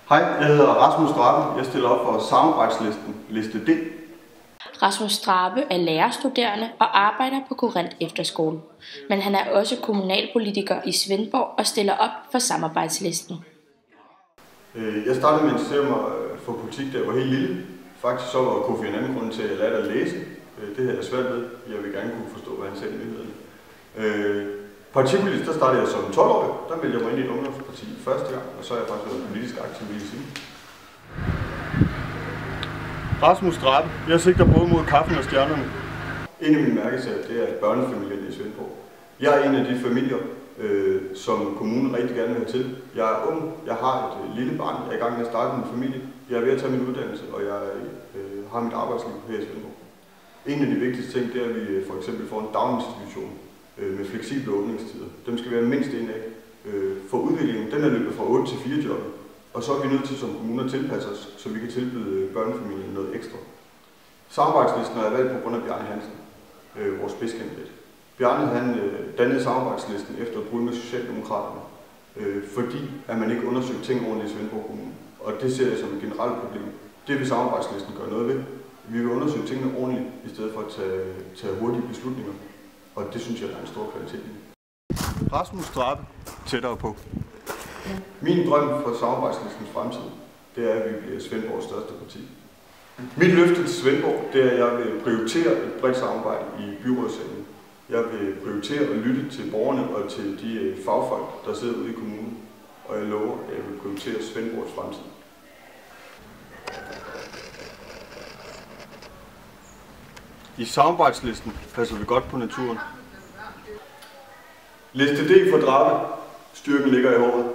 Hej, jeg hedder Rasmus Drabe. Jeg stiller op for samarbejdslisten, liste D. Rasmus Drabe er lærerstuderende og arbejder på Korinth Efterskole, men han er også kommunalpolitiker i Svendborg og stiller op for samarbejdslisten. Jeg startede med at interessere mig for politik, da jeg var helt lille. Faktisk så var Kofi en anden grund til, at jeg lærte at læse. Det her er svært ved. Jeg vil gerne kunne forstå, hvad han sagde i nyhederne. Partipolitisk, der startede jeg som 12-årig. Der meldte jeg mig ind i et ungdomsparti første gang, og så er jeg faktisk været politisk aktiv lige siden. Rasmus Drabe. Jeg sigter både mod kaffen og stjernerne. En af mine mærkesager, det er børnefamilien i Svendborg. Jeg er en af de familier, som kommunen rigtig gerne vil have til. Jeg er ung, jeg har et lille barn, jeg er i gang med at starte min familie. Jeg er ved at tage min uddannelse, og jeg har mit arbejdsliv her i Svendborg. En af de vigtigste ting, det er, at vi for eksempel får en daginstitution med fleksible åbningstider. Dem skal være mindst en af. For udviklingen, den er løbet fra 8 til 4 job. Og så er vi nødt til som kommuner at tilpasse os, så vi kan tilbyde børnefamilien noget ekstra. Samarbejdslisten er valgt på grund af Bjarne Hansen, vores spidskandidat. Bjarne han dannede samarbejdslisten efter et brud med Socialdemokraterne, fordi at man ikke undersøgte ting ordentligt i Svendborg Kommune. Og det ser jeg som et generelt problem. Det vil samarbejdslisten gøre noget ved. Vi vil undersøge tingene ordentligt, i stedet for at tage hurtige beslutninger. Og det synes jeg er en stor kvalitet. Rasmus Drabe, tættere på. Min drøm for samarbejdslistens fremtid, det er, at vi bliver Svendborgs største parti. Mit løfte til Svendborg, det er, at jeg vil prioritere et bredt samarbejde i byrådssalen. Jeg vil prioritere at lytte til borgerne og til de fagfolk, der sidder ude i kommunen. Og jeg lover, at jeg vil prioritere Svendborgs fremtid. I samarbejdslisten passer vi godt på naturen. Liste D for Drabe. Styrken ligger i håret.